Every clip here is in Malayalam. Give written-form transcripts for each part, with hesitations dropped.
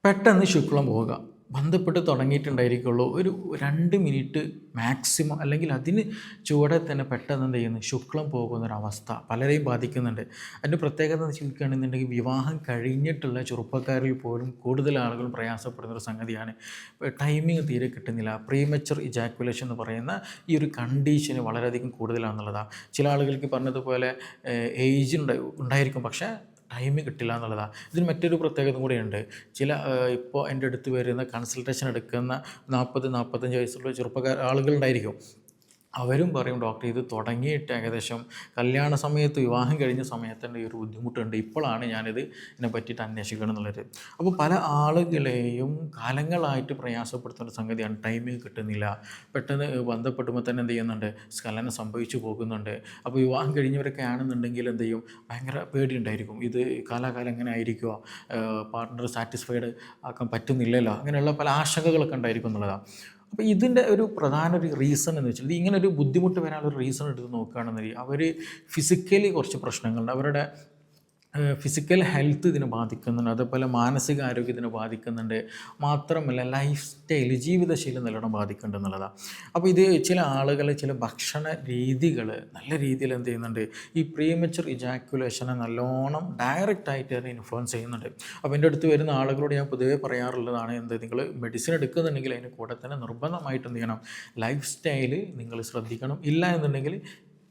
പെട്ടെന്ന് ശുക്ലം പോവുക. ബന്ധപ്പെട്ട് തുടങ്ങിയിട്ടുണ്ടായിരിക്കുള്ളൂ. ഒരു 2 മിനിറ്റ് മാക്സിമം, അല്ലെങ്കിൽ അതിന് ചുവടെ തന്നെ പെട്ടെന്ന് എന്ത് ചെയ്യുന്നു, ശുക്ലം പോകുന്നൊരവസ്ഥ പലരെയും ബാധിക്കുന്നുണ്ട്. അതിൻ്റെ പ്രത്യേകത എന്ന് വെച്ച് നോക്കുകയാണെന്നുണ്ടെങ്കിൽ വിവാഹം കഴിഞ്ഞിട്ടുള്ള ചെറുപ്പക്കാരിൽ പോലും കൂടുതൽ ആളുകളും പ്രയാസപ്പെടുന്നൊരു സംഗതിയാണ്. ടൈമിങ് തീരെ കിട്ടുന്നില്ല. പ്രീമച്വർ ഇജാക്കുലേഷൻ എന്ന് പറയുന്ന ഈ ഒരു കണ്ടീഷന് വളരെയധികം കൂടുതലാണെന്നുള്ളതാണ്. ചില ആളുകൾക്ക് പറഞ്ഞതുപോലെ ഏജ് ഉണ്ടായിരിക്കും, പക്ഷേ ടൈം കിട്ടില്ല എന്നുള്ളതാണ്. ഇതിന് മറ്റൊരു പ്രത്യേകത കൂടിയുണ്ട്. ചില ഇപ്പോൾ എൻ്റെ അടുത്ത് വരുന്ന കൺസൾട്ടേഷൻ എടുക്കുന്ന 40-45 വയസ്സുള്ള ആളുകളുണ്ടായിരിക്കും. അവരും പറയും, ഡോക്ടർ ഇത് തുടങ്ങിയിട്ട് ഏകദേശം കല്യാണ സമയത്ത്, വിവാഹം കഴിഞ്ഞ സമയത്തിൻ്റെ ഈ ഒരു ബുദ്ധിമുട്ടുണ്ട്, ഇപ്പോഴാണ് ഞാനിത് ഇതിനെ പറ്റിയിട്ട് അന്വേഷിക്കണം എന്നുള്ളത്. അപ്പോൾ പല ആളുകളെയും കാലങ്ങളായിട്ട് പ്രയാസപ്പെടുത്തുന്ന സംഗതിയാണ് ടൈമിങ് കിട്ടുന്നില്ല. പെട്ടെന്ന് ബന്ധപ്പെടുമ്പോൾ തന്നെ എന്ത് ചെയ്യുന്നുണ്ട്, സ്ഖലനം സംഭവിച്ചു പോകുന്നുണ്ട്. അപ്പോൾ വിവാഹം കഴിഞ്ഞവരൊക്കെ ആണെന്നുണ്ടെങ്കിൽ എന്ത് ചെയ്യും, ഭയങ്കര പേടിയുണ്ടായിരിക്കും. ഇത് കാലാകാലം എങ്ങനെ ആയിരിക്കുമോ, പാർട്ട്ണർ സാറ്റിസ്ഫൈഡ് ആക്കാൻ പറ്റുന്നില്ലല്ലോ, അങ്ങനെയുള്ള പല ആശങ്കകളൊക്കെ ഉണ്ടായിരിക്കും എന്നുള്ളതാണ്. അപ്പോൾ ഇതിൻ്റെ ഒരു പ്രധാന ഒരു റീസൺ എന്ന് വെച്ചാൽ, ഇങ്ങനെ ഒരു ബുദ്ധിമുട്ട് വരാനൊരു റീസൺ എടുത്ത് നോക്കുകയാണെന്നുണ്ടെങ്കിൽ അവർ ഫിസിക്കലി കുറച്ച് പ്രശ്നങ്ങളുണ്ട്. അവരുടെ ഫിസിക്കൽ ഹെൽത്ത് ഇതിനെ ബാധിക്കുന്നുണ്ട്, അതേപോലെ മാനസിക ആരോഗ്യത്തിനെ ബാധിക്കുന്നുണ്ട്. മാത്രമല്ല ലൈഫ് സ്റ്റൈൽ, ജീവിതശൈലി നല്ലോണം ബാധിക്കുന്നുണ്ട് എന്നുള്ളതാണ്. അപ്പോൾ ഇത് ചില ആളുകൾ ചില ഭക്ഷണ രീതികൾ നല്ല രീതിയിൽ എന്ത് ചെയ്യുന്നുണ്ട്, ഈ പ്രീമച്വർ ഇജാക്കുലേഷനെ നല്ലോണം ഡയറക്റ്റായിട്ട് അതിനെ ഇൻഫ്ലുവൻസ് ചെയ്യുന്നുണ്ട്. അപ്പോൾ എൻ്റെ അടുത്ത് വരുന്ന ആളുകളോട് ഞാൻ പൊതുവേ പറയാറുള്ളതാണ്, നിങ്ങൾ മെഡിസിൻ എടുക്കുന്നുണ്ടെങ്കിൽ അതിന് കൂടെ തന്നെ നിർബന്ധമായിട്ട് എന്ത് ചെയ്യണം, ലൈഫ് സ്റ്റൈല് നിങ്ങൾ ശ്രദ്ധിക്കണം. ഇല്ല എന്നുണ്ടെങ്കിൽ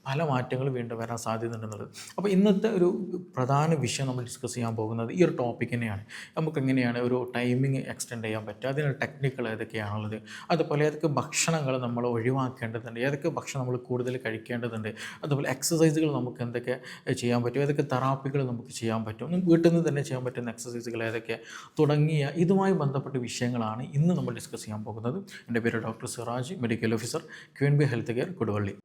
പല മാറ്റങ്ങൾ വീണ്ടും വരാൻ സാധ്യതയുണ്ടെന്നുള്ളത്. അപ്പോൾ ഇന്നത്തെ ഒരു പ്രധാന വിഷയം നമ്മൾ ഡിസ്കസ് ചെയ്യാൻ പോകുന്നത് ഈ ഒരു ടോപ്പിക് തന്നെയാണ്. നമുക്ക് എങ്ങനെയാണ് ഒരു ടൈമിങ് എക്സ്റ്റെൻഡ് ചെയ്യാൻ പറ്റുക, അതിനുള്ള ടെക്നിക്കുകൾ ഏതൊക്കെയാണുള്ളത്, അതുപോലെ ഏതൊക്കെ ഭക്ഷണങ്ങൾ നമ്മൾ ഒഴിവാക്കേണ്ടതുണ്ട്, ഏതൊക്കെ ഭക്ഷണം നമ്മൾ കൂടുതൽ കഴിക്കേണ്ടതുണ്ട്, അതുപോലെ എക്സസൈസുകൾ നമുക്ക് എന്തൊക്കെ ചെയ്യാൻ പറ്റും, ഏതൊക്കെ തെറാപ്പികൾ നമുക്ക് ചെയ്യാൻ പറ്റും, വീട്ടിൽ നിന്ന് തന്നെ ചെയ്യാൻ പറ്റുന്ന എക്സസൈസുകൾ ഏതൊക്കെ, തുടങ്ങിയ ഇതുമായി ബന്ധപ്പെട്ട വിഷയങ്ങളാണ് ഇന്ന് നമ്മൾ ഡിസ്കസ് ചെയ്യാൻ പോകുന്നത്. എൻ്റെ പേര് doctor Siraj, medical officer, QNB health care, Koduvally.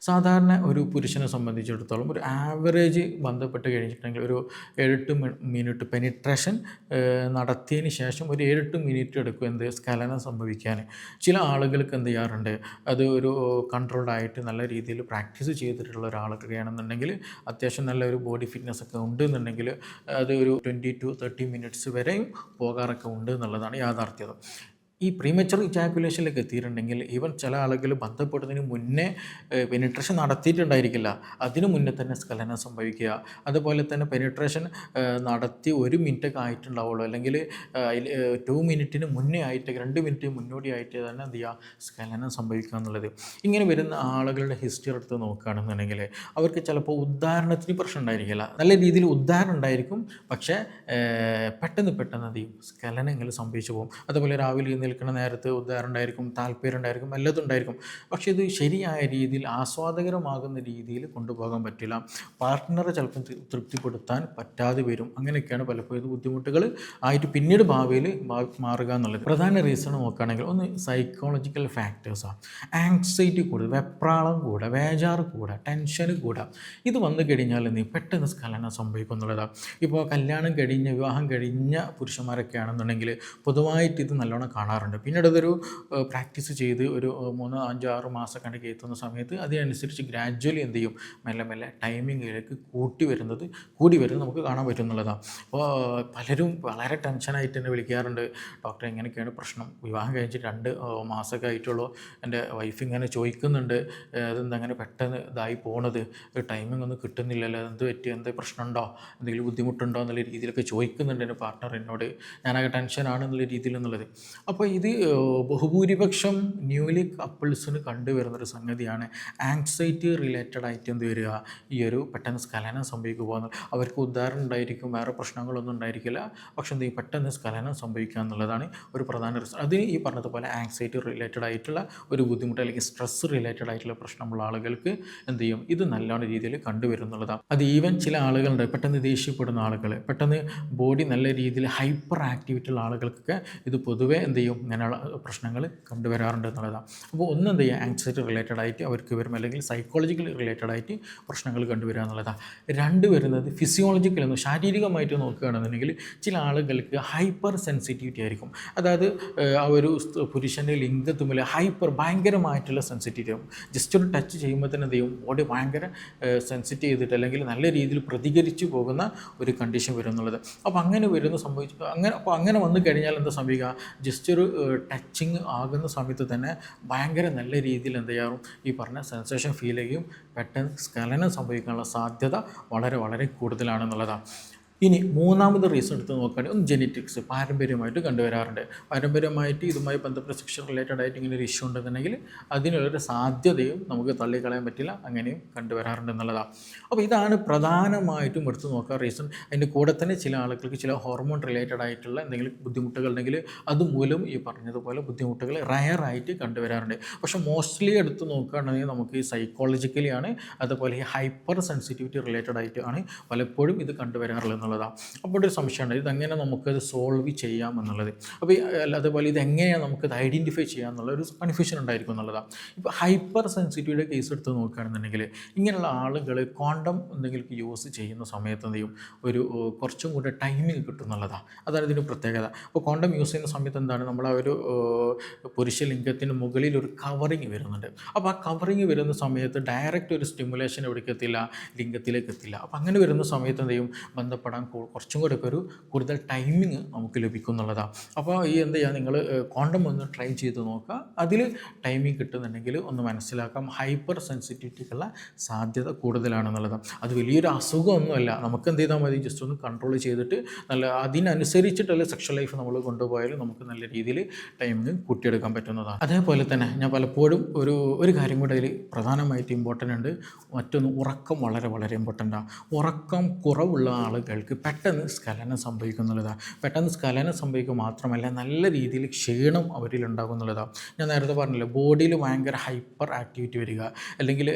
സാധാരണ ഒരു പുരുഷനെ സംബന്ധിച്ചിടത്തോളം ഒരു ആവറേജ് ബന്ധപ്പെട്ട് കഴിഞ്ഞിട്ടുണ്ടെങ്കിൽ ഒരു 7-8 മിനിറ്റ് പെനിട്രേഷൻ നടത്തിയതിന് ശേഷം ഒരു 7-8 മിനിറ്റ് എടുക്കും എന്ത്, സ്ഖലനം സംഭവിക്കാൻ. ചില ആളുകൾക്ക് എന്ത് ചെയ്യാറുണ്ട്, അത് ഒരു കൺട്രോൾഡായിട്ട് നല്ല രീതിയിൽ പ്രാക്ടീസ് ചെയ്തിട്ടുള്ള ഒരാളൊക്കെ ആണെന്നുണ്ടെങ്കിൽ, അത്യാവശ്യം നല്ലൊരു ബോഡി ഫിറ്റ്നസ് ഒക്കെ ഉണ്ട് എന്നുണ്ടെങ്കിൽ അത് ഒരു 20-30 മിനിറ്റ്സ് വരെയും പോകാറൊക്കെ ഉണ്ട് എന്നുള്ളതാണ് യാഥാർത്ഥ്യത. ഈ പ്രീമച്വർ ഇജാക്കുലേഷനിലേക്ക് എത്തിയിട്ടുണ്ടെങ്കിൽ ഈവൻ ചില ആളുകൾ ബന്ധപ്പെടുന്നതിന് മുന്നേ പെനിട്രേഷൻ നടത്തിയിട്ടുണ്ടായിരിക്കില്ല, അതിനു മുന്നേ തന്നെ സ്ഖലനം സംഭവിക്കുക. അതുപോലെ തന്നെ പെനിട്രേഷൻ നടത്തി 1 മിനിറ്റൊക്കെ ആയിട്ടുണ്ടാവുള്ളൂ, അല്ലെങ്കിൽ 2 മിനിറ്റിന് മുന്നേ ആയിട്ട് 2 മിനിറ്റ് മുന്നോടിയായിട്ട് തന്നെ എന്ത് ചെയ്യുക, സ്ഖലനം സംഭവിക്കുക എന്നുള്ളത്. ഇങ്ങനെ വരുന്ന ആളുകളുടെ ഹിസ്റ്ററി എടുത്ത് നോക്കുകയാണെന്നുണ്ടെങ്കിൽ അവർക്ക് ചിലപ്പോൾ ഉദാഹരണത്തിന് പ്രശ്നം ഉണ്ടായിരിക്കില്ല, നല്ല രീതിയിൽ ഉദാഹരണം ഉണ്ടായിരിക്കും, പക്ഷേ പെട്ടെന്ന് എന്ത് ചെയ്യും, സ്ഖലനങ്ങൾ സംഭവിച്ചു പോകും. അതുപോലെ രാവിലെ നിൽക്കുന്ന നേരത്ത് ഉദാഹരണം ഉണ്ടായിരിക്കും, താല്പര്യം ഉണ്ടായിരിക്കും, എല്ലതും ഉണ്ടായിരിക്കും, പക്ഷേ ഇത് ശരിയായ രീതിയിൽ ആസ്വാദകരമാകുന്ന രീതിയിൽ കൊണ്ടുപോകാൻ പറ്റില്ല. പാർട്ട്ണറെ ചിലപ്പം തൃപ്തിപ്പെടുത്താൻ പറ്റാതെ വരും. അങ്ങനെയൊക്കെയാണ് പലപ്പോഴും ബുദ്ധിമുട്ടുകൾ ആയിട്ട് പിന്നീട് ഭാവിയിൽ മാറുക എന്നുള്ളത്. പ്രധാന റീസൺ നോക്കുകയാണെങ്കിൽ ഒന്ന് സൈക്കോളജിക്കൽ ഫാക്ടേഴ്സാണ്. ആങ്സൈറ്റി കൂടുക, വെപ്രാളം കൂടുക, വേജാറ് കൂടുക, ടെൻഷൻ കൂടുക. ഇത് വന്നു കഴിഞ്ഞാൽ പെട്ടെന്ന് സ്ഖലനം സംഭവിക്കും എന്നുള്ളതാണ്. ഇപ്പോൾ വിവാഹം കഴിഞ്ഞ പുരുഷന്മാരൊക്കെ ആണെന്നുണ്ടെങ്കിൽ പൊതുവായിട്ട് ഇത് നല്ലോണം കാണാറുണ്ട്. പിന്നീട് അതൊരു പ്രാക്ടീസ് ചെയ്ത് ഒരു 3-5-6 മാസം കണ്ടൊക്കെ എത്തുന്ന സമയത്ത് അതിനനുസരിച്ച് ഗ്രാജ്വലി എന്ത് ചെയ്യും, മെല്ലെ ടൈമിങ്ങിലേക്ക് കൂടി വരുന്നത് നമുക്ക് കാണാൻ പറ്റുന്നുള്ളതാണ്. അപ്പോൾ പലരും വളരെ ടെൻഷനായിട്ട് എന്നെ വിളിക്കാറുണ്ട്, ഡോക്ടർ എങ്ങനെയൊക്കെയാണ് പ്രശ്നം, വിവാഹം കഴിഞ്ഞിട്ട് 2 മാസമൊക്കെ ആയിട്ടുള്ളൂ, എൻ്റെ വൈഫ് ഇങ്ങനെ ചോദിക്കുന്നുണ്ട്, അതെന്താ അങ്ങനെ പെട്ടെന്ന് ഇതായി പോണത്, ടൈമിംഗ് ഒന്നും കിട്ടുന്നില്ലല്ലോ, എന്ത് പറ്റി, എന്ത് പ്രശ്നമുണ്ടോ, എന്തെങ്കിലും ബുദ്ധിമുട്ടുണ്ടോ എന്നുള്ള രീതിയിലൊക്കെ ചോദിക്കുന്നുണ്ട് എൻ്റെ പാർട്ട്ണർ എന്നോട്, ഞാനാകെ ടെൻഷനാണെന്നുള്ള രീതിയിൽ എന്നുള്ളത്. അപ്പോൾ ഇത് ബഹുഭൂരിപക്ഷം ന്യൂലി കപ്പിൾസിന് കണ്ടുവരുന്നൊരു സംഗതിയാണ്. ആങ്സൈറ്റി റിലേറ്റഡ് ആയിട്ട് എന്ത് വരിക, ഈ ഒരു പെട്ടെന്ന് സ്ഖലനം സംഭവിക്കുക പോകുന്നത്. അവർക്ക് ഉദാഹരണം ഉണ്ടായിരിക്കും, വേറെ പ്രശ്നങ്ങളൊന്നും ഉണ്ടായിരിക്കില്ല, പക്ഷെ എന്ത് ചെയ്യും, പെട്ടെന്ന് സ്ഖലനം സംഭവിക്കുക എന്നുള്ളതാണ് ഒരു പ്രധാന റീസൺ. അതിന് ഈ പറഞ്ഞതുപോലെ ആങ്സൈറ്റി റിലേറ്റഡ് ആയിട്ടുള്ള ഒരു ബുദ്ധിമുട്ട്, അല്ലെങ്കിൽ സ്ട്രെസ് റിലേറ്റഡ് ആയിട്ടുള്ള പ്രശ്നമുള്ള ആളുകൾക്ക് എന്ത് ചെയ്യും, ഇത് നല്ലോണം രീതിയിൽ കണ്ടുവരുന്നുള്ളതാണ്. അത് ഈവൻ ചില ആളുകളുണ്ട്, പെട്ടെന്ന് ദേഷ്യപ്പെടുന്ന ആളുകൾ, പെട്ടെന്ന് ബോഡി നല്ല രീതിയിൽ ഹൈപ്പർ ആക്ടിവിറ്റി ഉള്ള ആളുകൾക്കൊക്കെ ഇത് പൊതുവേ എന്ത് ചെയ്യും, ചെയ്യും ഇങ്ങനെയുള്ള പ്രശ്നങ്ങൾ കണ്ടുവരാറുണ്ട് എന്നുള്ളതാണ്. അപ്പോൾ ഒന്ന് എന്ത് ചെയ്യുക, ആങ്സൈറ്റി റിലേറ്റഡ് ആയിട്ട് അവർക്ക് വരും, അല്ലെങ്കിൽ സൈക്കോളജിക്കൽ റിലേറ്റഡ് ആയിട്ട് പ്രശ്നങ്ങൾ കണ്ടുവരിക എന്നുള്ളതാണ്. രണ്ട് വരുന്നത് ഫിസിയോളജിക്കൽ എന്ന് ശാരീരികമായിട്ട് നോക്കുകയാണെന്നുണ്ടെങ്കിൽ ചില ആളുകൾക്ക് ഹൈപ്പർ സെൻസിറ്റിവിറ്റി ആയിരിക്കും. അതായത് ആ ഒരു പുരുഷൻ്റെ ലിംഗത്തുമ്മിൽ ഭയങ്കരമായിട്ടുള്ള സെൻസിറ്റിവിറ്റി ആവും. ജസ്റ്റ് ഒരു ടച്ച് ചെയ്യുമ്പോൾ തന്നെ എന്ത് ചെയ്യും, ബോഡി ഭയങ്കര സെൻസിറ്റീവ് ചെയ്തിട്ട് അല്ലെങ്കിൽ നല്ല രീതിയിൽ പ്രതികരിച്ചു പോകുന്ന ഒരു കണ്ടീഷൻ വരും എന്നുള്ളത്. അപ്പോൾ അങ്ങനെ വരുന്ന അങ്ങനെ വന്നു കഴിഞ്ഞാൽ എന്താ സംഭവിക്കുക, ജസ്റ്റ് ഒരു ടച്ചിങ് ആകുന്ന സമയത്ത് തന്നെ ഭയങ്കര നല്ല രീതിയിൽ എന്ത് ചെയ്യാറും ഈ പറഞ്ഞ സെൻസേഷൻ ഫീൽ ചെയ്യും, പെട്ടെന്ന് സ്ഖലനം സംഭവിക്കാനുള്ള സാധ്യത വളരെ വളരെ കൂടുതലാണെന്നുള്ളതാണ്. ഇനി മൂന്നാമത് റീസൺ എടുത്ത് നോക്കുകയാണെങ്കിൽ ജെനറ്റിക്സ്, പാരമ്പര്യമായിട്ട് കണ്ടുവരാറുണ്ട്. പാരമ്പര്യമായിട്ട് ഇതുമായി ബന്ധപ്പെട്ട സെക്ഷൻ റിലേറ്റഡ് ആയിട്ട് ഇങ്ങനെ ഒരു ഇഷ്യൂ ഉണ്ടെന്നുണ്ടെങ്കിൽ അതിനുള്ളൊരു സാധ്യതയും നമുക്ക് തള്ളിക്കളയാൻ പറ്റില്ല, അങ്ങനെയും കണ്ടുവരാറുണ്ട് എന്നുള്ളതാണ്. അപ്പോൾ ഇതാണ് പ്രധാനമായിട്ടും എടുത്ത് നോക്കുക റീസൺ. അതിൻ്റെ കൂടെ തന്നെ ചില ആളുകൾക്ക് ചില ഹോർമോൺ റിലേറ്റഡ് ആയിട്ടുള്ള എന്തെങ്കിലും ബുദ്ധിമുട്ടുകൾ ഉണ്ടെങ്കിൽ അതുമൂലം ഈ പറഞ്ഞതുപോലെ ബുദ്ധിമുട്ടുകൾ റയറായിട്ട് കണ്ടുവരാറുണ്ട്. പക്ഷേ മോസ്റ്റ്ലി എടുത്ത് നോക്കുകയാണെങ്കിൽ നമുക്ക് ഈ സൈക്കോളജിക്കലിയാണ്, അതുപോലെ ഈ ഹൈപ്പർ സെൻസിറ്റിവിറ്റി റിലേറ്റഡ് ആയിട്ടാണ് പലപ്പോഴും ഇത് കണ്ടുവരാറുള്ളത് എന്നുള്ളതാണ്. അപ്പോൾ ഒരു സംശയമുണ്ട്, ഇതെങ്ങനെ നമുക്കത് സോൾവ് ചെയ്യാം എന്നുള്ളത്. അപ്പോൾ അതുപോലെ ഇതെങ്ങനെയാണ് നമുക്കത് ഐഡൻറ്റിഫൈ ചെയ്യാം എന്നുള്ള ഒരു കൺഫ്യൂഷൻ ഉണ്ടായിരിക്കും എന്നുള്ളതാണ്. ഇപ്പോൾ ഹൈപ്പർ സെൻസിറ്റിവിറ്റിയുടെ കേസ് എടുത്ത് നോക്കുകയാണെന്നുണ്ടെങ്കിൽ ഇങ്ങനെയുള്ള ആളുകൾ കോണ്ടം എന്തെങ്കിലും യൂസ് ചെയ്യുന്ന സമയത്ത് എന്ത് ചെയ്യും, ഒരു കുറച്ചും കൂടെ ടൈമിങ് കിട്ടും എന്നുള്ളതാണ്. അതാണ് ഇതിൻ്റെ പ്രത്യേകത. അപ്പോൾ കോണ്ടം യൂസ് ചെയ്യുന്ന സമയത്ത് എന്താണ്, നമ്മൾ ആ ഒരു പുരുഷ ലിംഗത്തിന് മുകളിൽ ഒരു കവറിങ് വരുന്നുണ്ട്. അപ്പോൾ ആ കവറിങ് വരുന്ന സമയത്ത് ഡയറക്റ്റ് ഒരു സ്റ്റിമുലേഷൻ എവിടേക്ക് എത്തില്ല, ലിംഗത്തിലേക്ക് എത്തില്ല. അപ്പോൾ അങ്ങനെ വരുന്ന സമയത്ത് എന്ത് ചെയ്യും, ബന്ധപ്പെടാൻ കുറച്ചും കൂടെ ഒക്കെ ഒരു കൂടുതൽ ടൈമിങ് നമുക്ക് ലഭിക്കും എന്നുള്ളതാണ്. അപ്പോൾ ഈ എന്ത് ചെയ്യുക, നിങ്ങൾ കോണ്ടം ഒന്ന് ട്രൈ ചെയ്ത് നോക്കുക. അതിൽ ടൈമിങ് കിട്ടുന്നുണ്ടെങ്കിൽ ഒന്ന് മനസ്സിലാക്കാം ഹൈപ്പർ സെൻസിറ്റിവിറ്റിക്കുള്ള സാധ്യത കൂടുതലാണെന്നുള്ളതാണ്. അത് വലിയൊരു അസുഖമൊന്നുമല്ല, നമുക്ക് എന്ത് ചെയ്താൽ മതി, ജസ്റ്റ് ഒന്ന് കൺട്രോൾ ചെയ്തിട്ട് നല്ല അതിനനുസരിച്ചിട്ടുള്ള സെക്ഷൽ ലൈഫ് നമ്മൾ കൊണ്ടുപോയാൽ നമുക്ക് നല്ല രീതിയിൽ ടൈമിങ് കൂട്ടിയെടുക്കാൻ പറ്റുന്നതാണ്. അതേപോലെ തന്നെ ഞാൻ പലപ്പോഴും ഒരു കാര്യം കൂടെ അതിൽ പ്രധാനമായിട്ട് ഇമ്പോർട്ടൻ്റ് ഉണ്ട്. മറ്റൊന്ന് ഉറക്കം വളരെ വളരെ ഇമ്പോർട്ടൻ്റാണ്. ഉറക്കം കുറവുള്ള ആളുകൾക്ക് പെട്ടെന്ന് സ്ഖലനം സംഭവിക്കുന്നുള്ളതാണ്. പെട്ടെന്ന് സ്ഖലനം സംഭവിക്കുക മാത്രമല്ല നല്ല രീതിയിൽ ക്ഷീണം അവരിൽ ഉണ്ടാകുന്നുള്ളതാണ്. ഞാൻ നേരത്തെ പറഞ്ഞില്ല, ബോഡിയിൽ ഭയങ്കര ഹൈപ്പർ ആക്ടിവിറ്റി വരിക, അല്ലെങ്കിൽ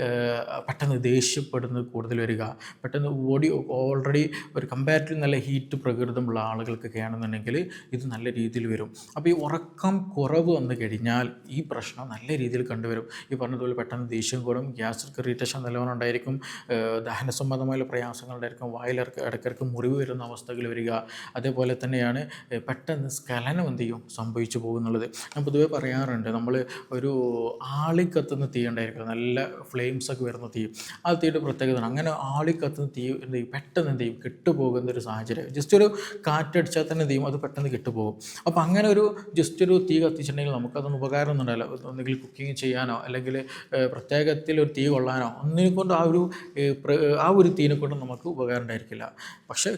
പെട്ടെന്ന് ദേഷ്യപ്പെടുന്നത് കൂടുതൽ വരിക, പെട്ടെന്ന് ബോഡി ഓൾറെഡി ഒരു കമ്പാരിറ്റീവ് നല്ല ഹീറ്റ് പ്രകൃതമുള്ള ആളുകൾക്കൊക്കെ ആണെന്നുണ്ടെങ്കിൽ ഇത് നല്ല രീതിയിൽ വരും. അപ്പോൾ ഈ ഉറക്കം കുറവ് വന്നു കഴിഞ്ഞാൽ ഈ പ്രശ്നം നല്ല രീതിയിൽ കണ്ടുവരും. ഈ പറഞ്ഞതുപോലെ പെട്ടെന്ന് ദേഷ്യം കൂടും, ഗ്യാസ്ട്രിക് ഇറിറ്റേഷൻ നല്ലവണ്ണം ഉണ്ടായിരിക്കും, ദഹന സംബന്ധമായ പ്രയാസങ്ങളുണ്ടായിരിക്കും, ഇടയ്ക്കിടയ്ക്ക് മുറിവ് വരുന്ന അവസ്ഥകൾ വരിക. അതേപോലെ തന്നെയാണ് പെട്ടെന്ന് സ്ഖലനം എന്ത് ചെയ്യും സംഭവിച്ചു പോകുന്നുള്ളത്. ഞാൻ പൊതുവെ പറയാറുണ്ട്, നമ്മൾ ഒരു ആളിക്കത്തുന്ന തീ ഉണ്ടായിരിക്കും, നല്ല ഫ്ലെയിംസൊക്കെ വരുന്ന തീ, ആ തീയുടെ പ്രത്യേകത അങ്ങനെ ആളിക്കത്തുന്ന തീ എന്ത് ചെയ്യും, പെട്ടെന്ന് എന്ത് ചെയ്യും കെട്ടുപോകുന്ന ഒരു സാഹചര്യം. ജസ്റ്റ് ഒരു കാറ്റടിച്ചാൽ തന്നെ എന്ത് ചെയ്യും, അത് പെട്ടെന്ന് കെട്ടുപോകും. അപ്പോൾ അങ്ങനെ ഒരു ജസ്റ്റ് ഒരു തീ കത്തിച്ചിട്ടുണ്ടെങ്കിൽ നമുക്കതൊന്നും ഉപകാരമൊന്നും ഉണ്ടാവില്ല. ഒന്നുകിൽ കുക്കിംഗ് ചെയ്യാനോ അല്ലെങ്കിൽ പ്രത്യേകത്തിൽ ഒരു തീ കൊള്ളാനോ ഒന്നിനെ കൊണ്ട് ആ ഒരു തീനെ കൊണ്ട് നമുക്ക് ഉപകാരം ഉണ്ടായിരിക്കില്ല. പക്ഷേ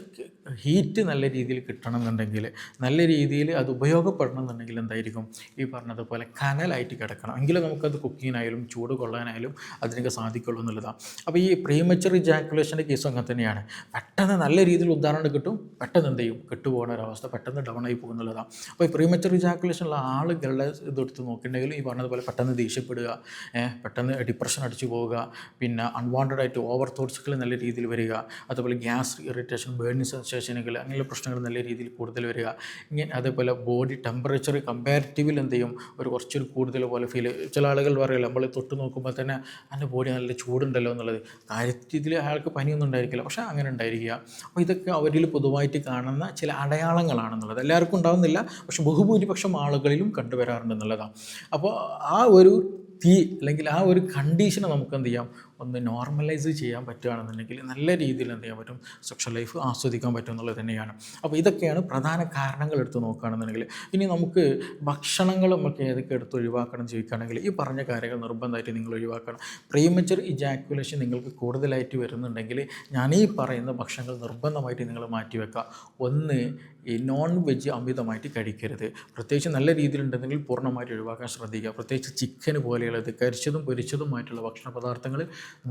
ഹീറ്റ് നല്ല രീതിയിൽ കിട്ടണമെന്നുണ്ടെങ്കിൽ, നല്ല രീതിയിൽ അത് ഉപയോഗപ്പെടണം എന്നുണ്ടെങ്കിൽ എന്തായിരിക്കും, ഈ പറഞ്ഞതുപോലെ കനലായിട്ട് കിടക്കണം, എങ്കിലും നമുക്കത് കുക്കിങ്ങിനായാലും ചൂട് കൊള്ളാനായാലും അതിനൊക്കെ സാധിക്കുള്ളൂ എന്നുള്ളതാണ്. അപ്പോൾ ഈ പ്രീമച്ചർ ഇജാക്കുലേഷൻ്റെ കേസും അങ്ങനെ തന്നെയാണ്. പെട്ടെന്ന് നല്ല രീതിയിൽ ഉദാഹരണം കിട്ടും, പെട്ടെന്ന് എന്ത് ചെയ്യും കെട്ടുപോകുന്ന ഒരവസ്ഥ, പെട്ടെന്ന് ഡൗൺ ആയി പോകുന്നുള്ളതാണ്. അപ്പോൾ ഈ പ്രീമച്ചർ ഇജാക്കുലേഷനുള്ള ആളുകളുടെ ഇതെടുത്ത് നോക്കിയിട്ടുണ്ടെങ്കിൽ ഈ പറഞ്ഞതുപോലെ പെട്ടെന്ന് ദേഷ്യപ്പെടുക, പെട്ടെന്ന് ഡിപ്രഷൻ അടിച്ചു പോവുക, പിന്നെ അൺവാണ്ടഡ് ആയിട്ട് ഓവർ തോട്ട്സുകൾ നല്ല രീതിയിൽ വരിക, അതുപോലെ ഗ്യാസ് ഇറിറ്റേഷൻ, ബേണിംഗ് സെൻസേഷനുകൾ, അങ്ങനെയുള്ള പ്രശ്നങ്ങൾ നല്ല രീതിയിൽ കൂടുതൽ വരിക. അതേപോലെ ബോഡി ടെമ്പറേച്ചർ കമ്പാരിറ്റീവിൽ എന്ത് ചെയ്യും, കുറച്ചൊരു കൂടുതൽ പോലെ ഫീൽ. ചില ആളുകൾ പറയില്ല, നമ്മൾ തൊട്ട് നോക്കുമ്പോൾ തന്നെ എൻ്റെ ബോഡി നല്ല ചൂടുണ്ടല്ലോ എന്നുള്ളത്. കാര്യത്തിൽ അയാൾക്ക് പനിയൊന്നും ഉണ്ടായിരിക്കില്ല, പക്ഷേ അങ്ങനെ ഉണ്ടായിരിക്കുക. അപ്പോൾ ഇതൊക്കെ അവരിൽ പൊതുവായിട്ട് കാണുന്ന ചില അടയാളങ്ങളാണെന്നുള്ളത്. എല്ലാവർക്കും ഉണ്ടാകുന്നില്ല, പക്ഷേ ബഹുഭൂരിപക്ഷം ആളുകളിലും കണ്ടുവരാറുണ്ടെന്നുള്ളതാണ്. അപ്പോൾ ആ ഒരു തീ അല്ലെങ്കിൽ ആ ഒരു കണ്ടീഷനെ നമുക്ക് എന്ത് ചെയ്യാം, ഒന്ന് നോർമലൈസ് ചെയ്യാൻ പറ്റുകയാണെന്നുണ്ടെങ്കിൽ നല്ല രീതിയിൽ എന്ത് ചെയ്യാൻ പറ്റും, സെക്ഷൽ ലൈഫ് ആസ്വദിക്കാൻ പറ്റും എന്നുള്ളത് തന്നെയാണ്. അപ്പോൾ ഇതൊക്കെയാണ് പ്രധാന കാരണങ്ങൾ എടുത്ത് നോക്കുകയാണെന്നുണ്ടെങ്കിൽ. ഇനി നമുക്ക് ഭക്ഷണങ്ങൾ നമുക്ക് ഏതൊക്കെ എടുത്ത് ഒഴിവാക്കണം ചോദിക്കുകയാണെങ്കിൽ ഈ പറഞ്ഞ കാര്യങ്ങൾ നിർബന്ധമായിട്ട് നിങ്ങൾ ഒഴിവാക്കണം. പ്രീമച്ചർ ഇജാക്കുലേഷൻ നിങ്ങൾക്ക് കൂടുതലായിട്ട് വരുന്നുണ്ടെങ്കിൽ ഞാൻ ഈ പറയുന്ന ഭക്ഷണങ്ങൾ നിർബന്ധമായിട്ട് നിങ്ങൾ മാറ്റിവെക്കുക. ഒന്ന്, ഈ നോൺ വെജ് അമിതമായിട്ട് കഴിക്കരുത്. പ്രത്യേകിച്ച് നല്ല രീതിയിലുണ്ടെങ്കിൽ പൂർണ്ണമായിട്ട് ഒഴിവാക്കാൻ ശ്രദ്ധിക്കുക. പ്രത്യേകിച്ച് ചിക്കന് പോലെയുള്ള പോലെയുള്ളത് കരിച്ചതും പൊരിച്ചതുമായിട്ടുള്ള ഭക്ഷണ പദാർത്ഥങ്ങൾ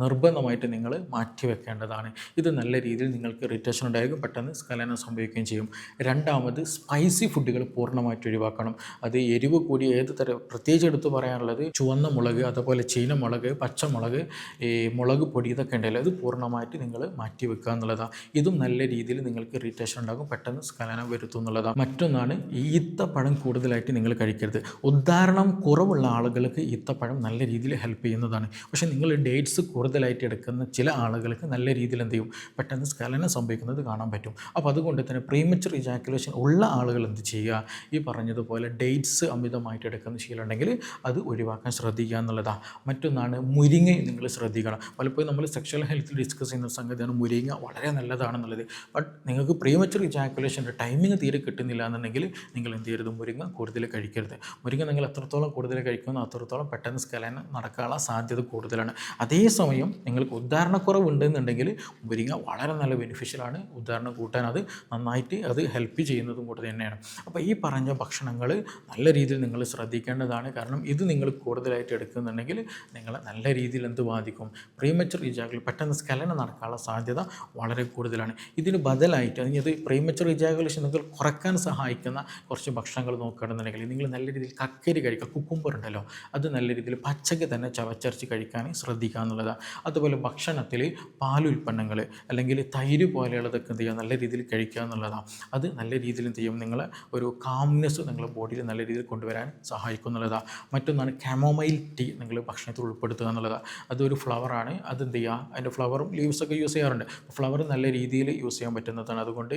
നിർബന്ധമായിട്ട് നിങ്ങൾ മാറ്റി വെക്കേണ്ടതാണ്. ഇത് നല്ല രീതിയിൽ നിങ്ങൾക്ക് ഇറിറ്റേഷൻ ഉണ്ടായിരിക്കും, പെട്ടെന്ന് സ്ഖലനം സംഭവിക്കുകയും ചെയ്യും. രണ്ടാമത് സ്പൈസി ഫുഡുകൾ പൂർണ്ണമായിട്ട് ഒഴിവാക്കണം. അത് എരിവ് കൂടി ഏത് തരം, പ്രത്യേകിച്ച് എടുത്ത് പറയാനുള്ളത് ചുവന്ന മുളക്, അതുപോലെ ചീനമുളക്, പച്ചമുളക്, ഈ മുളക് പൊടി, ഇതൊക്കെ ഉണ്ടല്ലോ, ഇത് പൂർണ്ണമായിട്ട് നിങ്ങൾ മാറ്റി വെക്കുക എന്നുള്ളതാണ്. ഇതും നല്ല രീതിയിൽ നിങ്ങൾക്ക് ഇറിറ്റേഷൻ ഉണ്ടാകും, പെട്ടെന്ന് സ്ഖലനം വരുത്തും എന്നുള്ളതാണ്. മറ്റൊന്നാണ് ഈത്തപ്പഴം കൂടുതലായിട്ട് നിങ്ങൾ കഴിക്കരുത്. ഉദാഹരണം കുറവുള്ള ആളുകൾക്ക് ഈത്തപ്പഴം നല്ല രീതിയിൽ ഹെൽപ്പ് ചെയ്യുന്നതാണ്. പക്ഷേ നിങ്ങൾ ഡേറ്റ്സ് കൂടുതലായിട്ട് എടുക്കുന്ന ചില ആളുകൾക്ക് നല്ല രീതിയിൽ എന്ത് ചെയ്യും, പെട്ടെന്ന് സ്ഖലനം സംഭവിക്കുന്നത് കാണാൻ പറ്റും. അപ്പോൾ അതുകൊണ്ട് തന്നെ പ്രീമച്വർ ഇജാക്കുലേഷൻ ഉള്ള ആളുകൾ എന്ത് ചെയ്യുക, ഈ പറഞ്ഞതുപോലെ ഡേറ്റ്സ് അമിതമായിട്ട് എടുക്കുന്ന ശീലം ഉണ്ടെങ്കിൽ അത് ഒഴിവാക്കാൻ ശ്രദ്ധിക്കുക എന്നുള്ളതാണ്. മറ്റൊന്നാണ് മുരിങ്ങ നിങ്ങൾ ശ്രദ്ധിക്കണം. പലപ്പോഴും നമ്മൾ സെക്ഷൽ ഹെൽത്തിൽ ഡിസ്കസ് ചെയ്യുന്ന സംഗതിയാണ് മുരിങ്ങ വളരെ നല്ലതാണെന്നുള്ളത്. ബട്ട് നിങ്ങൾക്ക് പ്രീമച്വർ ഇജാക്കുലേഷൻ്റെ ടൈമിങ് തീരെ കിട്ടുന്നില്ല എന്നുണ്ടെങ്കിൽ നിങ്ങൾ എന്ത് ചെയ്യരുത്, മുരിങ്ങ കൂടുതൽ കഴിക്കരുത്. മുരിങ്ങ നിങ്ങൾ എത്രത്തോളം കൂടുതൽ കഴിക്കുന്നു അത്രത്തോളം പെട്ടെന്ന് സ്ഖലനം നടക്കാനുള്ള സാധ്യത കൂടുതലാണ്. അതേസമയം നിങ്ങൾക്ക് ഉദാഹരണക്കുറവുണ്ടെന്നുണ്ടെങ്കിൽ മുരിങ്ങ വളരെ നല്ല ബെനിഫിഷ്യലാണ്. ഉദാഹരണം കൂട്ടാൻ അത് നന്നായിട്ട് അത് ഹെൽപ്പ് ചെയ്യുന്നതും കൂടെ തന്നെയാണ്. അപ്പോൾ ഈ പറഞ്ഞ ഭക്ഷണങ്ങൾ നല്ല രീതിയിൽ നിങ്ങൾ ശ്രദ്ധിക്കേണ്ടതാണ്. കാരണം ഇത് നിങ്ങൾ കൂടുതലായിട്ട് എടുക്കുന്നുണ്ടെങ്കിൽ നിങ്ങളെ നല്ല രീതിയിൽ എന്ത് ബാധിക്കും, പ്രീമച്വർ ഇജാക്കുലേഷൻ, പെട്ടെന്ന് സ്ഖലനം നടക്കാനുള്ള സാധ്യത വളരെ കൂടുതലാണ്. ഇതിന് ബദലായിട്ട് അത് പ്രീമച്വർ ഇജാക്കുലേഷൻ നിങ്ങൾ കുറയ്ക്കാൻ സഹായിക്കുന്ന കുറച്ച് ഭക്ഷണങ്ങൾ നോക്കുകയാണെന്നുണ്ടെങ്കിൽ നിങ്ങൾ നല്ല രീതിയിൽ കക്കരി കഴിക്കുക. കുക്കുംബർ ഉണ്ടല്ലോ, അത് നല്ല രീതിയിൽ പച്ചക്ക് തന്നെ ചവച്ചരച്ച് കഴിക്കാൻ ശ്രദ്ധിക്കുക എന്നുള്ളതാണ്. അതുപോലെ ഭക്ഷണത്തിൽ പാലുൽപ്പന്നങ്ങൾ അല്ലെങ്കിൽ തൈര് പോലെയുള്ളതൊക്കെ എന്ത് ചെയ്യുക, നല്ല രീതിയിൽ കഴിക്കുക എന്നുള്ളതാണ്. അത് നല്ല രീതിയിൽ എന്ത് ചെയ്യും, നിങ്ങളെ ഒരു കാംനെസ് നിങ്ങളുടെ ബോഡിയിൽ നല്ല രീതിയിൽ കൊണ്ടുവരാൻ സഹായിക്കും എന്നുള്ളതാണ്. മറ്റൊന്നാണ് കാമോമൈൽ ടീ നിങ്ങൾ ഭക്ഷണത്തിൽ ഉൾപ്പെടുത്തുക എന്നുള്ളതാണ്. അതൊരു ഫ്ലവറാണ്. അതെന്ത് ചെയ്യുക, അതിൻ്റെ ഫ്ലവറും ലീവ്സൊക്കെ യൂസ് ചെയ്യാറുണ്ട്. ഫ്ലവർ നല്ല രീതിയിൽ യൂസ് ചെയ്യാൻ പറ്റുന്നതാണ്. അതുകൊണ്ട്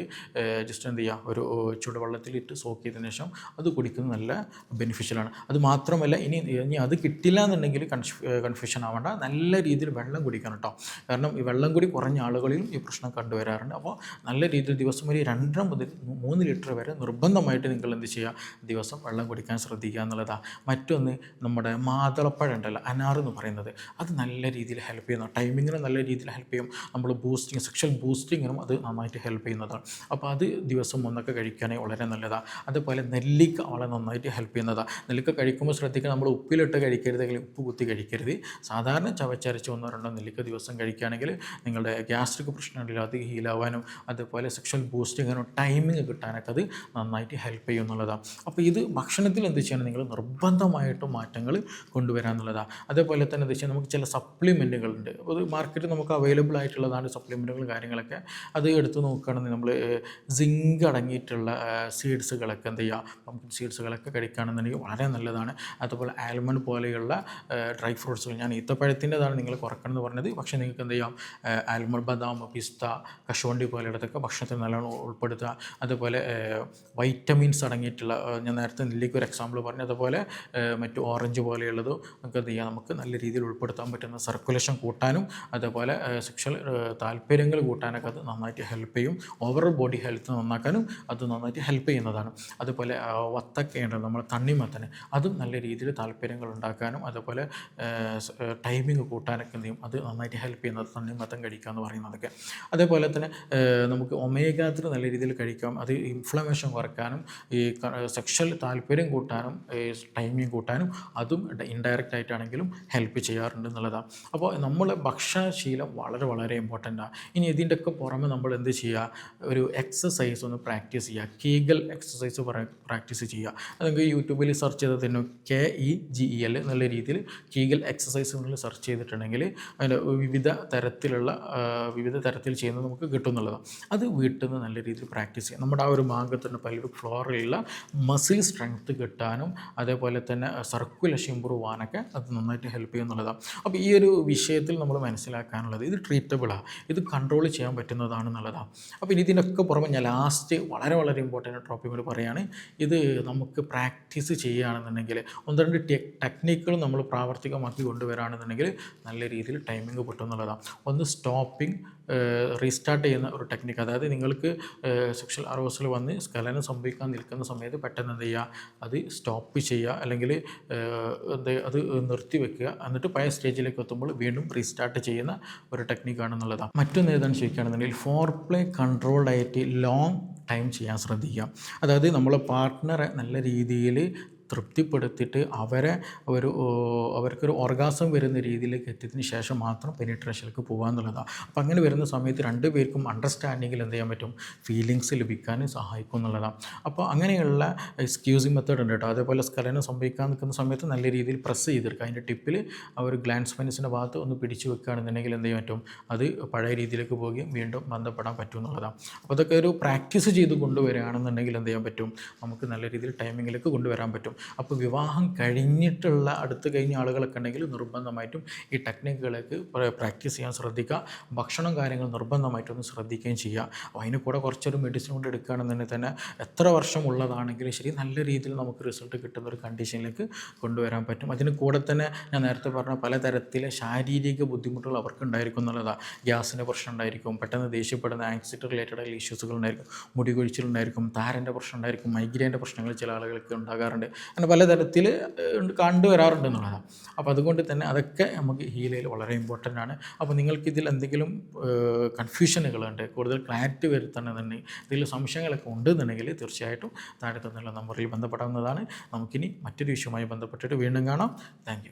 ജസ്റ്റ് എന്ത് ചെയ്യുക, ഒരു ചൂടുവെള്ളത്തിലിട്ട് സോക്ക് ചെയ്തതിന് ശേഷം അത് കുടിക്കുന്നത് നല്ല ബെനിഫിഷ്യലാണ്. അത് മാത്രമല്ല, ഇനി അത് കിട്ടില്ല എന്നുണ്ടെങ്കിൽ കൺഫ്യൂഷൻ ആവേണ്ട, നല്ല രീതിയിൽ വെള്ളം കുടിക്കണം കേട്ടോ. കാരണം ഈ വെള്ളം കൂടി കുറഞ്ഞ ആളുകളിലും ഈ പ്രശ്നം കണ്ടുവരാറുണ്ട്. അപ്പോൾ നല്ല രീതിയിൽ ദിവസം ഒരു 2 മുതൽ 3 ലിറ്റർ വരെ നിർബന്ധമായിട്ട് നിങ്ങൾ എന്ത് ചെയ്യുക, ദിവസം വെള്ളം കുടിക്കാൻ ശ്രദ്ധിക്കുക എന്നുള്ളതാണ്. മറ്റൊന്ന് നമ്മുടെ മാതളപ്പഴം ഉണ്ടല്ലോ, അനാർ എന്ന് പറയുന്നത്, അത് നല്ല രീതിയിൽ ഹെൽപ്പ് ചെയ്യുന്നു. ടൈമിങ്ങിന് നല്ല രീതിയിൽ ഹെൽപ്പ് ചെയ്യും. നമ്മൾ സെക്ഷൽ ബൂസ്റ്റിങ്ങിനും അത് നന്നായിട്ട് ഹെൽപ്പ് ചെയ്യുന്നതാണ്. അപ്പോൾ അത് ദിവസം 1 കഴിക്കുകയാണെങ്കിൽ വളരെ നല്ലതാണ്. അതുപോലെ നെല്ലിക്ക വളരെ നന്നായിട്ട് ഹെൽപ്പ് ചെയ്യുന്നതാണ്. നെല്ലിക്ക കഴിക്കുമ്പോൾ ശ്രദ്ധിക്കണം, നമ്മൾ ഉപ്പിലിട്ട് കഴിക്കരുത്, അല്ലെങ്കിൽ ഉപ്പ് കുത്തി കഴിക്കരുത്. സാധാരണ ചവച്ചരച്ച് 1-2 നെല്ലിക്ക ദിവസം കഴിക്കുകയാണെങ്കിൽ നിങ്ങളുടെ ഗ്യാസ്ട്രിക് പ്രശ്നമുണ്ടെങ്കിൽ അത് ഹീലാവാനും അതുപോലെ സെക്ഷൽ ബൂസ്റ്റിങ്ങിനും ടൈമിങ് കിട്ടാനൊക്കെ അത് നന്നായിട്ട് ഹെൽപ്പ് ചെയ്യും എന്നുള്ളതാണ്. അപ്പോൾ ഇത് ഭക്ഷണത്തിൽ എന്ത് ചെയ്യണം, നിങ്ങൾ നിർബന്ധമായിട്ടും മാറ്റങ്ങൾ കൊണ്ടുവരാമെന്നുള്ളതാണ്. അതേപോലെ തന്നെ എന്താ വെച്ചാൽ നമുക്ക് ചില സപ്ലിമെൻറ്റുകളുണ്ട്. അപ്പോൾ അത് മാർക്കറ്റിൽ നമുക്ക് അവൈലബിൾ ആയിട്ടുള്ളതാണ് സപ്ലിമെൻറ്റുകൾ കാര്യങ്ങളൊക്കെ. അത് എടുത്ത് നോക്കുകയാണെങ്കിൽ നമ്മൾ സിങ്ക് അടങ്ങിയിട്ടുള്ള സീഡ്സുകളൊക്കെ എന്ത് ചെയ്യുക, പംകിൻ സീഡ്സുകളൊക്കെ കഴിക്കുകയാണെന്നുണ്ടെങ്കിൽ വളരെ നല്ലതാണ്. അതുപോലെ ആൽമണ്ട് പോലെയുള്ള ഡ്രൈ ഫ്രൂട്ട്സുകൾ, ഞാൻ ഈത്തപ്പഴത്തിൻ്റെതാണ് നിങ്ങൾ കുറക്കണം എന്ന് പറഞ്ഞത്, പക്ഷേ നിങ്ങൾക്ക് എന്ത് ചെയ്യാം, ആൽമണ്ട്, ബദാം, പിസ്ത, കശുവണ്ടി പോലെയുള്ളതൊക്കെ ഭക്ഷണത്തിൽ നല്ലോണം ഉൾപ്പെടുത്തുക. അതുപോലെ വൈറ്റമിൻസ് അടങ്ങിയിട്ടുള്ള, ഞാൻ നേരത്തെ നെല്ലിക്ക് ഒരു എക്സാമ്പിൾ പറഞ്ഞു, അതുപോലെ മറ്റു ഓറഞ്ച് പോലെയുള്ളതും നമുക്ക് എന്ത് ചെയ്യാം, നമുക്ക് നല്ല രീതിയിൽ ഉൾപ്പെടുത്താൻ പറ്റുന്ന സർക്കുലേഷൻ കൂട്ടാനും അതുപോലെ സെക്ഷൽ താല്പര്യങ്ങൾ കൂട്ടാനൊക്കെ അത് നന്നായിട്ട് ഹെൽപ്പ് ചെയ്യും. ഓവറോൾ ബോഡി ഹെൽത്ത് നന്നാക്കാനും അത് നന്നായിട്ട് ഹെൽപ്പ് ചെയ്യുന്നതാണ്. അതുപോലെ വത്തക്കയുണ്ട്, നമ്മൾ തണ്ണിമത്തന്, അതും നല്ല രീതിയിൽ താല്പര്യങ്ങൾ ഉണ്ടാക്കാനും അതുപോലെ ടൈമിങ് കൂട്ടാനൊക്കെ എന്ത് ചെയ്യും, അത് നന്നായിട്ട് ഹെൽപ്പ് ചെയ്യുന്നത് തണ്ണിമത്തൻ കഴിക്കുക എന്ന് പറയുന്നതൊക്കെ. അതേപോലെ തന്നെ നമുക്ക് ഒമേഗ 3 നല്ല രീതിയിൽ കഴിക്കാം. അത് ഇൻഫ്ലമേഷൻ കുറയ്ക്കാനും ഈ സെക്ഷൽ താല്പര്യം കൂട്ടാനും ടൈമിങ് കൂട്ടാനും അതും ഇൻഡയറക്റ്റ് ആയിട്ടാണെങ്കിലും ഹെൽപ്പ് ചെയ്യാറുണ്ട് എന്നുള്ളതാണ്. അപ്പോൾ നമ്മളെ ഭക്ഷണശീലം വളരെ വളരെ ഇമ്പോർട്ടൻ്റാണ്. ഇനി ഇതിൻ്റെയൊക്കെ പുറമെ നമ്മൾ എന്ത് ചെയ്യുക, ഒരു എക്സസൈസ് ഒന്ന് പ്രാക്ടീസ് ചെയ്യുക. കീഗൽ എക്സസൈസ് പ്രാക്ടീസ് ചെയ്യുക. അത് നിങ്ങൾക്ക് യൂട്യൂബിൽ സെർച്ച് ചെയ്താൽ തന്നെ KEGEL എന്നുള്ള രീതിയിൽ കീഗൽ എക്സസൈസ് നിങ്ങൾ സെർച്ച് ചെയ്തിട്ടുണ്ടെങ്കിൽ അതിൻ്റെ വിവിധ തരത്തിൽ ചെയ്യുന്നത് നമുക്ക് കിട്ടുന്നുള്ളതാണ്. അത് വീട്ടിൽ നിന്ന് നല്ല രീതിയിൽ പ്രാക്ടീസ് ചെയ്യാം. നമ്മുടെ ആ ഒരു ഭാഗത്തുള്ള പലരും ഫ്ലോറിലുള്ള മസിൽ സ്ട്രെങ്ത്ത് കിട്ടാനും അതേപോലെ തന്നെ സർക്കുലേഷൻ ഇമ്പ്രൂവ് ആകാനൊക്കെ അത് നന്നായിട്ട് ഹെൽപ്പ് ചെയ്യുന്നുള്ളതാണ്. അപ്പോൾ ഈ ഒരു വിഷയത്തിൽ നമ്മൾ മനസ്സിലാക്കാനുള്ളത്, ഇത് ട്രീറ്റബിളാണ്, ഇത് കൺട്രോൾ ചെയ്യാൻ പറ്റുന്നതാണെന്നുള്ളതാണ്. അപ്പോൾ ഇതിനൊക്കെ പുറമെ ഞാൻ ലാസ്റ്റ് വളരെ വളരെ ഇമ്പോർട്ടൻ്റ് ടോപ്പിക് കൂടി പറയുകയാണ്. ഇത് നമുക്ക് പ്രാക്ടീസ് ചെയ്യുകയാണെന്നുണ്ടെങ്കിൽ 1-2 ടെക്നിക്കുകൾ നമ്മൾ പ്രാവർത്തികമാക്കി കൊണ്ടുവരികയാണെന്നുണ്ടെങ്കിൽ നല്ല രീതിയിൽ ടൈമിങ് കിട്ടുമെന്നുള്ളതാണ്. ഒന്ന് സ്റ്റോപ്പിംഗ്, റീസ്റ്റാർട്ട് ചെയ്യുന്ന ഒരു ടെക്നിക്ക്. അതായത് നിങ്ങൾക്ക് സെക്ഷൽ അറോസൽ വന്ന് സ്ഖലനം സംഭവിക്കാൻ നിൽക്കുന്ന സമയത്ത് പെട്ടെന്ന് എന്ത് ചെയ്യുക, അത് സ്റ്റോപ്പ് ചെയ്യുക, അല്ലെങ്കിൽ അത് നിർത്തി വെക്കുക, എന്നിട്ട് പഴയ സ്റ്റേജിലേക്ക് എത്തുമ്പോൾ വീണ്ടും റീസ്റ്റാർട്ട് ചെയ്യുന്ന ഒരു ടെക്നിക്കാണെന്നുള്ളതാണ്. മറ്റൊന്ന് ഏതാണ് ചോദിക്കുകയാണെന്നുണ്ടെങ്കിൽ ഫോർ പ്ലേ കൺട്രോൾഡ് ആയിട്ട് ലോങ് ടൈം ചെയ്യാൻ ശ്രദ്ധിക്കുക. അതായത് നമ്മളെ പാർട്ട്ണറെ നല്ല രീതിയിൽ തൃപ്തിപ്പെടുത്തിയിട്ട് അവർക്കൊരു ഓർഗാസം വരുന്ന രീതിയിലേക്ക് എത്തിയതിന് ശേഷം മാത്രം പെനിട്രേഷനിലേക്ക് പോകുക എന്നുള്ളതാണ്. അപ്പോൾ അങ്ങനെ വരുന്ന സമയത്ത് രണ്ട് പേർക്കും അണ്ടർസ്റ്റാൻഡിങ്ങിൽ എന്ത് ചെയ്യാൻ പറ്റും, ഫീലിങ്സ് ലഭിക്കാനും സഹായിക്കും എന്നുള്ളതാണ്. അപ്പോൾ അങ്ങനെയുള്ള എക്സ്ക്യൂസിങ് മെത്തേഡ് ഉണ്ട് കേട്ടോ. അതേപോലെ സ്ഖലനം സംഭവിക്കാൻ നിൽക്കുന്ന സമയത്ത് നല്ല രീതിയിൽ പ്രസ് ചെയ്തെടുക്കുക. അതിൻ്റെ ടിപ്പിൽ ആ ഒരു ഗ്ലാൻസ് പെനിസിൻ്റെ ഭാഗത്ത് ഒന്ന് പിടിച്ചു വെക്കുകയാണെന്നുണ്ടെങ്കിൽ എന്ത് ചെയ്യാൻ പറ്റും, അത് പഴയ രീതിയിലേക്ക് പോവുകയും വീണ്ടും ബന്ധപ്പെടാൻ പറ്റും എന്നുള്ളതാണ്. അപ്പോൾ അതൊക്കെ ഒരു പ്രാക്ടീസ് ചെയ്ത് കൊണ്ടുവരികയാണെന്നുണ്ടെങ്കിൽ എന്ത് ചെയ്യാൻ പറ്റും, നമുക്ക് നല്ല രീതിയിൽ ടൈമിങ്ങിലേക്ക് കൊണ്ടുവരാൻ പറ്റും. അപ്പോൾ വിവാഹം കഴിഞ്ഞിട്ടുള്ള അടുത്ത് കഴിഞ്ഞ ആളുകളൊക്കെ ഉണ്ടെങ്കിൽ നിർബന്ധമായിട്ടും ഈ ടെക്നിക്കുകളൊക്കെ പ്രാക്ടീസ് ചെയ്യാൻ ശ്രദ്ധിക്കുക. ഭക്ഷണം കാര്യങ്ങൾ നിർബന്ധമായിട്ടൊന്ന് ശ്രദ്ധിക്കുകയും ചെയ്യുക. അപ്പോൾ അതിന് കൂടെ കുറച്ചൊരു മെഡിസിൻ കൊണ്ട് എടുക്കുകയാണെന്നുണ്ടെങ്കിൽ തന്നെ എത്ര വർഷം ഉള്ളതാണെങ്കിലും ശരി നല്ല രീതിയിൽ നമുക്ക് റിസൾട്ട് കിട്ടുന്ന ഒരു കണ്ടീഷനിലേക്ക് കൊണ്ടുവരാൻ പറ്റും. അതിന് കൂടെ തന്നെ ഞാൻ നേരത്തെ പറഞ്ഞ പലതരത്തിലെ ശാരീരിക ബുദ്ധിമുട്ടുകൾ അവർക്ക് ഉണ്ടായിരിക്കും എന്നുള്ളതാണ്. ഗ്യാസിൻ്റെ പ്രശ്നം ഉണ്ടായിരിക്കും, പെട്ടെന്ന് ദേഷ്യപ്പെടുന്ന ആങ്സൈറ്റി റിലേറ്റഡ് ആയിട്ടുള്ള ഇഷ്യൂസുകൾ ഉണ്ടായിരിക്കും, മുടി കൊഴിച്ചിലുണ്ടായിരിക്കും, താരൻ്റെ പ്രശ്നം ഉണ്ടായിരിക്കും, മൈഗ്രെയിൻ്റെ പ്രശ്നങ്ങൾ ചില ആളുകൾക്ക് ഉണ്ടാകാറുണ്ട്. അങ്ങനെ പലതരത്തിൽ കണ്ടുവരാറുണ്ട് എന്നുള്ളതാണ്. അപ്പോൾ അതുകൊണ്ട് തന്നെ അതൊക്കെ നമുക്ക് ഹീൽ വളരെ ഇമ്പോർട്ടൻ്റ് ആണ്. അപ്പോൾ നിങ്ങൾക്കിതിൽ എന്തെങ്കിലും കൺഫ്യൂഷനുകളുണ്ട്, കൂടുതൽ ക്ലാരിറ്റി വരുത്തണമെന്നുണ്ടെങ്കിൽ, ഇതിൽ സംശയങ്ങളൊക്കെ ഉണ്ടെന്നുണ്ടെങ്കിൽ തീർച്ചയായിട്ടും താഴെ തന്നുള്ള നമ്പറിൽ ബന്ധപ്പെടാവുന്നതാണ്. നമുക്കിനി മറ്റൊരു വിഷയവുമായി ബന്ധപ്പെട്ടിട്ട് വീണ്ടും കാണാം. Thank you.